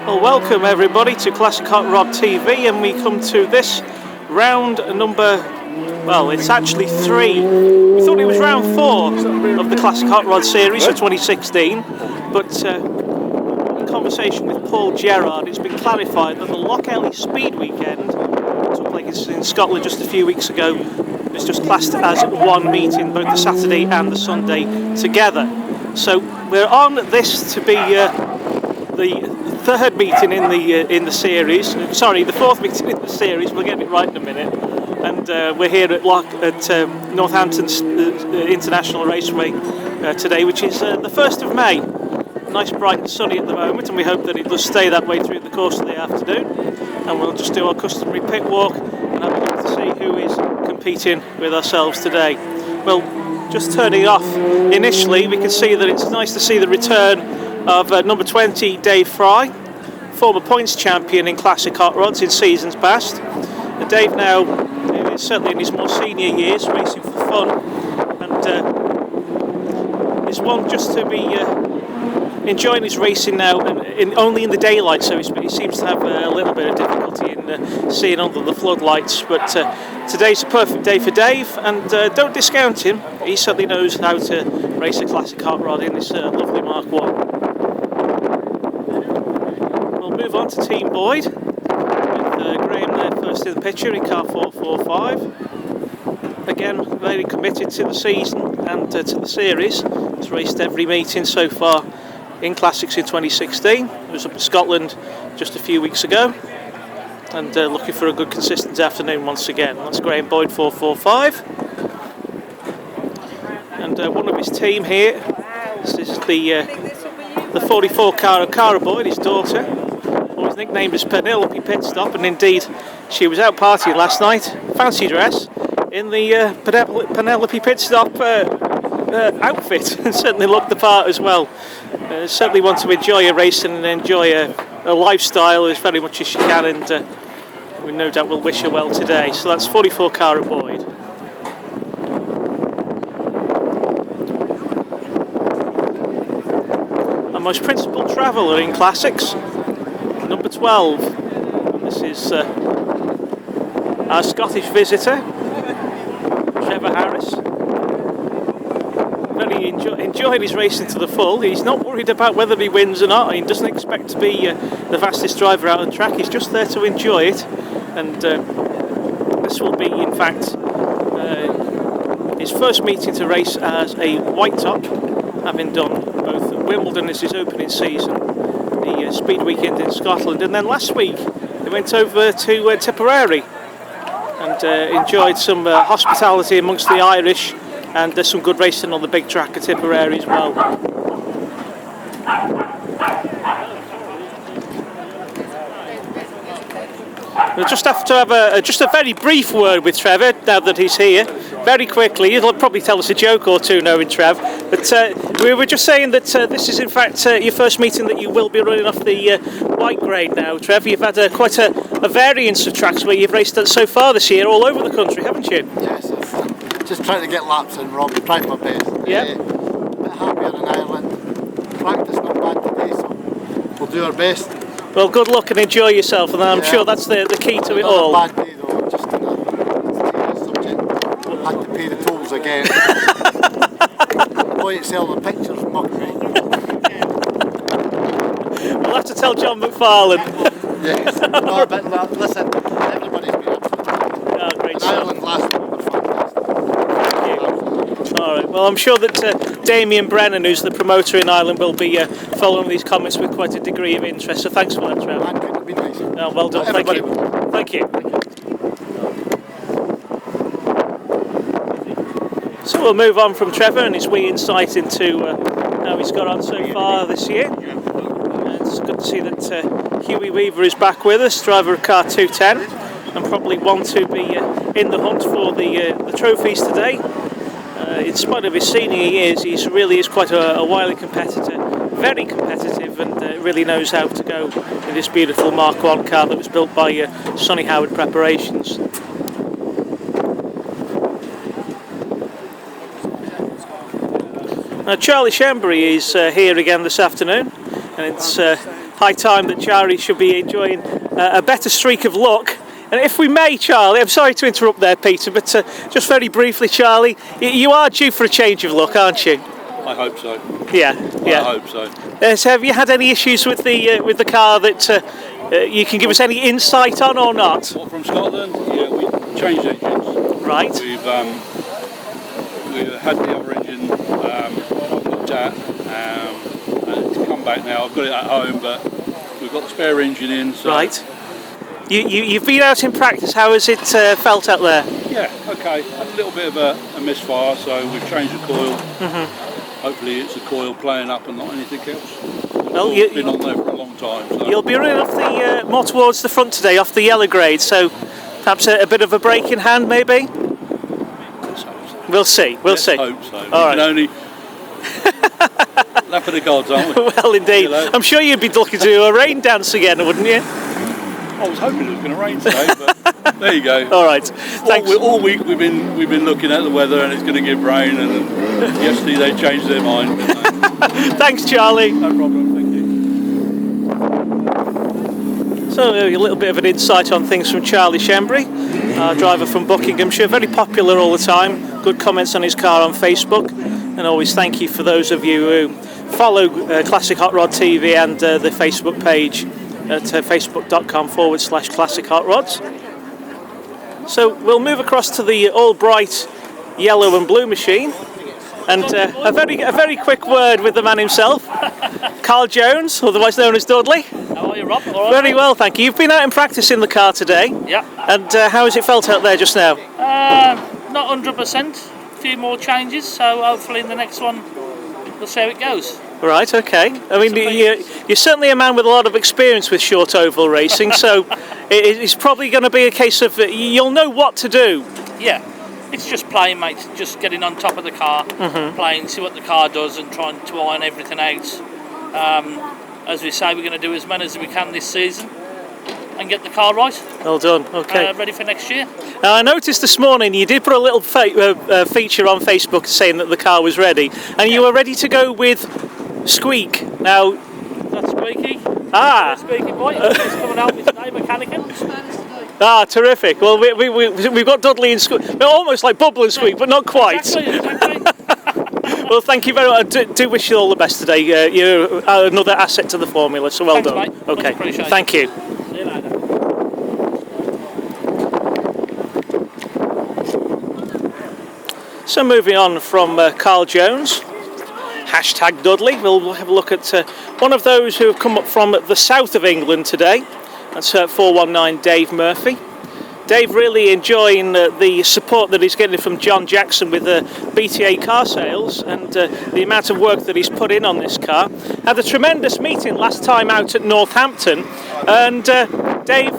Well, welcome everybody to Classic Hot Rod TV, and we come to this round number, well, it's actually 3. We thought it was round 4 of the Classic Hot Rod series for 2016, but in conversation with Paul Gerrard, it's been clarified that the Loch Speed Weekend took place in Scotland just a few weeks ago. It's just classed as one meeting, both the Saturday and the Sunday together. So we're on this to be the third meeting in the series. Sorry, the fourth meeting in the series. We'll get it right in a minute. And we're here at Northampton's International Raceway today, which is the 1st of May. Nice, bright and sunny at the moment, and we hope that it does stay that way through the course of the afternoon. And we'll just do our customary pit walk and have a look to see who is competing with ourselves today. Well, just turning off initially, we can see that it's nice to see the return of number 20, Dave Fry, former points champion in Classic Hot Rods in seasons past. Dave now is certainly in his more senior years, racing for fun, and is one just to be enjoying his racing now, and only in the daylight, so he seems to have a little bit of difficulty in seeing under the floodlights. But today's a perfect day for Dave, and don't discount him. He certainly knows how to race a Classic Hot Rod in this lovely Mark 1. We'll move on to Team Boyd, with Graham there first in the picture in car 445. Again, very committed to the season and to the series. He's raced every meeting so far in Classics in 2016. He was up in Scotland just a few weeks ago, and looking for a good consistent afternoon once again. That's Graham Boyd 445. And one of his team here, this is the 44 Cara Boyd, his daughter, always nicknamed as Penelope Pitstop, and indeed she was out partying last night, fancy dress, in the Penelope Pitstop outfit, and certainly looked the part as well. Certainly want to enjoy a racing and enjoy a lifestyle as very much as she can, and we no doubt will wish her well today. So that's 44 Cara Boyd. Our most principal traveller in Classics, number 12, and this is our Scottish visitor, Trevor Harris. Very enjoying his racing to the full. He's not worried about whether he wins or not. He doesn't expect to be the fastest driver out on the track. He's just there to enjoy it, and this will be, in fact, his first meeting to race as a white top, having done both Wimbledon as his opening season, the Speed Weekend in Scotland, and then last week he went over to Tipperary and enjoyed some hospitality amongst the Irish, and there's some good racing on the big track at Tipperary as well. We'll just have to have a very brief word with Trevor now that he's here. Very quickly, he'll probably tell us a joke or two, knowing Trev. But we were just saying that this is in fact your first meeting that you will be running off the white grade now, Trev. You've had quite a variance of tracks where you've raced so far this year all over the country, haven't you? Yes, just trying to get laps in, Rob. Trying my best. Yeah. A bit happier in Ireland. Practice not bad today, so we'll do our best. Well, good luck and enjoy yourself, and I'm sure that's the key to it all. Not a bad day though, just on a serious subject. Had to pay the tolls again. The boy that sells the pictures mocked me. We'll have to tell John McFarlane. Yes, no, but listen, everybody's been absolutely great. And Ireland last week was fantastic. Alright, well, I'm sure that Damien Brennan, who's the promoter in Ireland, will be following these comments with quite a degree of interest, so thanks for that, Trevor. Man, couldn't have been nicer. Well done, thank you. Thank you. So we'll move on from Trevor and his wee insight into how he's got on so far this year. It's good to see that Hughie Weaver is back with us, driver of car 210, and probably one to be in the hunt for the trophies today. In spite of his senior years, he really is quite a wily competitor, very competitive, and really knows how to go in this beautiful Mark 1 car that was built by Sonny Howard Preparations. Now, Charlie Shembury is here again this afternoon, and it's high time that Charlie should be enjoying a better streak of luck. And if we may, Charlie, I'm sorry to interrupt there, Peter, but just very briefly, Charlie, you are due for a change of luck, aren't you? I hope so. Yeah. I hope so. So have you had any issues with the car that you can give us any insight on or not? What, from Scotland? Yeah, we changed engines. Right. We've had the other engine looked at, and it's come back now. I've got it at home, but we've got the spare engine in. So. Right. You've been out in practice. How has it felt out there? Yeah, okay. Had a little bit of a misfire, so we've changed the coil. Mm-hmm. Hopefully it's the coil playing up and not anything else. Well, It's been on there for a long time. So. You'll be running off the more towards the front today, off the yellow grade, so perhaps a bit of a break in hand, maybe? Let's hope so. We'll see. Let's hope so. All right. Can only laugh at the gods, aren't we? Well, indeed. I'm sure you'd be looking to do a rain dance again, wouldn't you? I was hoping it was going to rain today, but there you go. All right. Thanks. All week we've been looking at the weather, and it's going to give rain. And yesterday they changed their mind. Thanks, Charlie. No problem. Thank you. So a little bit of an insight on things from Charlie Shembry, our driver from Buckinghamshire. Very popular all the time. Good comments on his car on Facebook, and always thank you for those of you who follow Classic Hot Rod TV and the Facebook page at facebook.com/Classic Hot Rods. So we'll move across to the all bright yellow and blue machine, and a very quick word with the man himself, Carl Jones, otherwise known as Dudley. How are you, Rob? All right. Very well, thank you. You've been out in practice in the car today. Yeah. And how has it felt out there just now? Not 100%. A few more changes, so hopefully in the next one we'll see how it goes. Right, okay. I mean, you're certainly a man with a lot of experience with short oval racing, so it's probably going to be a case of you'll know what to do. Yeah, it's just playing, mate. Just getting on top of the car, playing, see what the car does, and trying to iron everything out. As we say, we're going to do as many as we can this season and get the car right. Well done, okay. Ready for next year. Now, I noticed this morning you did put a little feature on Facebook saying that the car was ready, and you were ready to go with Squeak. Now, That's Squeaky. Squeaky boy. He's coming out with today, mechanicking. Terrific. Well, we've got Dudley and Squeak. They're almost like Bubble and Squeak, but not quite. Exactly. Well, thank you very much. I do wish you all the best today. You're another asset to the formula, so well Thanks, done. mate. Much Okay, appreciated. thank you. See you later. So moving on from Carl Jones, #Dudley, we'll have a look at one of those who have come up from the south of England today. That's 419 Dave Murphy. Dave really enjoying the support that he's getting from John Jackson with BTA car sales, and the amount of work that he's put in on this car. Had a tremendous meeting last time out at Northampton, and Dave,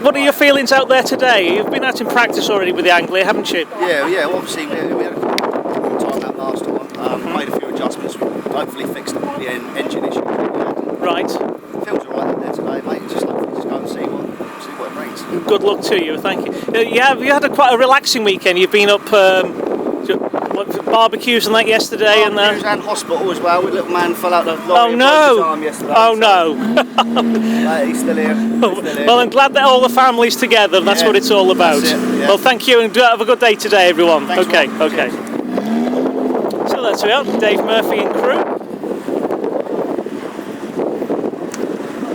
what are your feelings out there today? You've been out in practice already with the Anglia, haven't you? Yeah, well, obviously we had a good time out last time. Made a few adjustments, hopefully fixed the engine issue. Right. Feels alright out there today, mate. Just go and see what it brings. Good luck to you, thank you. You had quite a relaxing weekend. You've been up barbecues and that yesterday, and hospital as well. Little man fell out the lorry. Oh no! His arm yesterday, Oh no! He's still here. Well, I'm glad that all the family's together. That's what it's all about. That's it, yeah. Well, thank you, and have a good day today, everyone. Thanks, okay. Rob. Okay. So that's it. Dave Murphy and crew.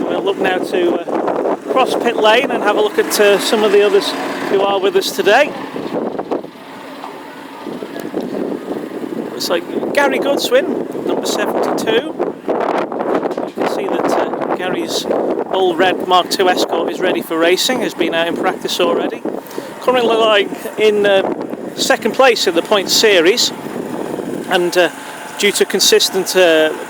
We'll look now to cross pit lane and have a look at some of the others who are with us today. It's like Gary Goodswin, number 72. You can see that Gary's all red Mark II Escort is ready for racing, has been out in practice already. Currently in second place in the points series, and due to consistent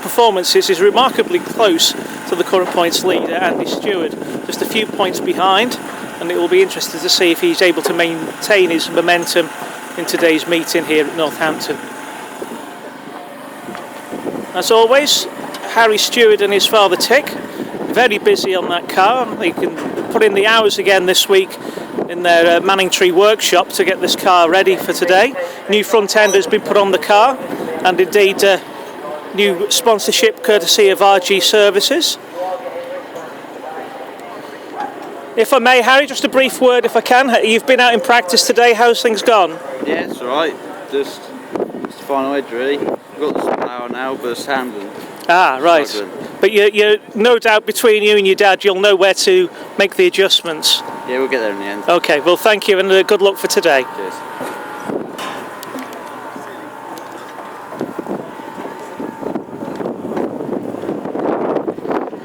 performances is remarkably close to the current points leader, Andy Stewart, just a few points behind, and it will be interesting to see if he's able to maintain his momentum in today's meeting here at Northampton. As always, Harry Stewart and his father Tick, very busy on that car. They can put in the hours again this week in their Manningtree workshop to get this car ready for today. New front end has been put on the car, and indeed new sponsorship courtesy of RG Services. If I may, Harry, just a brief word if I can. You've been out in practice today, how's things gone? Yeah, it's alright. Just final edge really. We've got the power now, but it's handling. Ah, right. Struggling. But you no doubt between you and your dad, you'll know where to make the adjustments. Yeah, we'll get there in the end. Okay, well thank you and good luck for today. Cheers.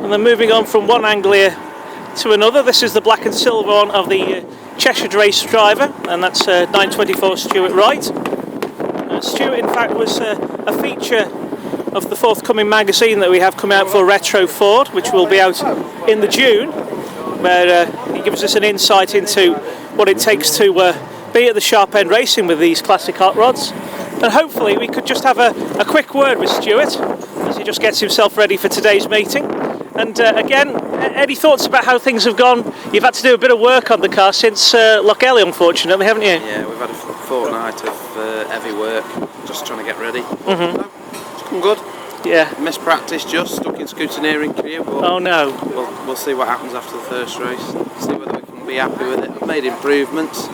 And then moving on from one angle here to another, this is the black and silver one of the Cheshire race driver, and that's 924 Stuart Wright. Stuart, in fact, was a feature of the forthcoming magazine that we have come out for Retro Ford, which will be out in the June, where he gives us an insight into what it takes to be at the sharp end racing with these classic hot rods. And hopefully we could just have a quick word with Stuart as he just gets himself ready for today's meeting. And again, any thoughts about how things have gone? You've had to do a bit of work on the car since Lochelley, unfortunately, haven't you? Yeah, we've had a fortnight of heavy work, just trying to get ready. No, it's come good. Yeah. Missed practice just, stuck in scrutineering queue, but Oh no. we'll see what happens after the first race. See whether we can be happy with it. I've made improvements,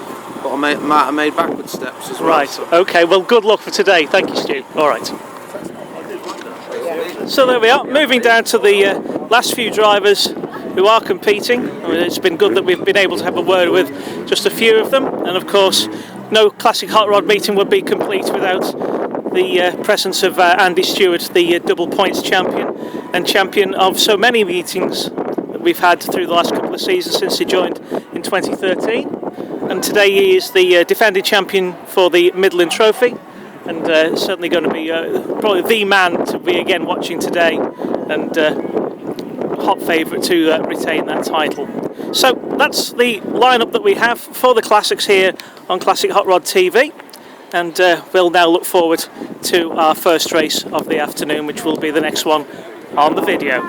but I might have made backward steps as well. Right. So. Okay. Well, good luck for today. Thank you, Stu. All right. So there we are. Moving down to the last few drivers who are competing. I mean, it's been good that we've been able to have a word with just a few of them, and of course, no classic hot rod meeting would be complete without the presence of Andy Stewart, the double points champion and champion of so many meetings that we've had through the last couple of seasons since he joined in 2013. And today he is the defending champion for the Midland Trophy, and certainly going to be probably the man to be again watching today, and hot favourite to retain that title. So that's the lineup that we have for the classics here on Classic Hot Rod TV. And we'll now look forward to our first race of the afternoon, which will be the next one on the video.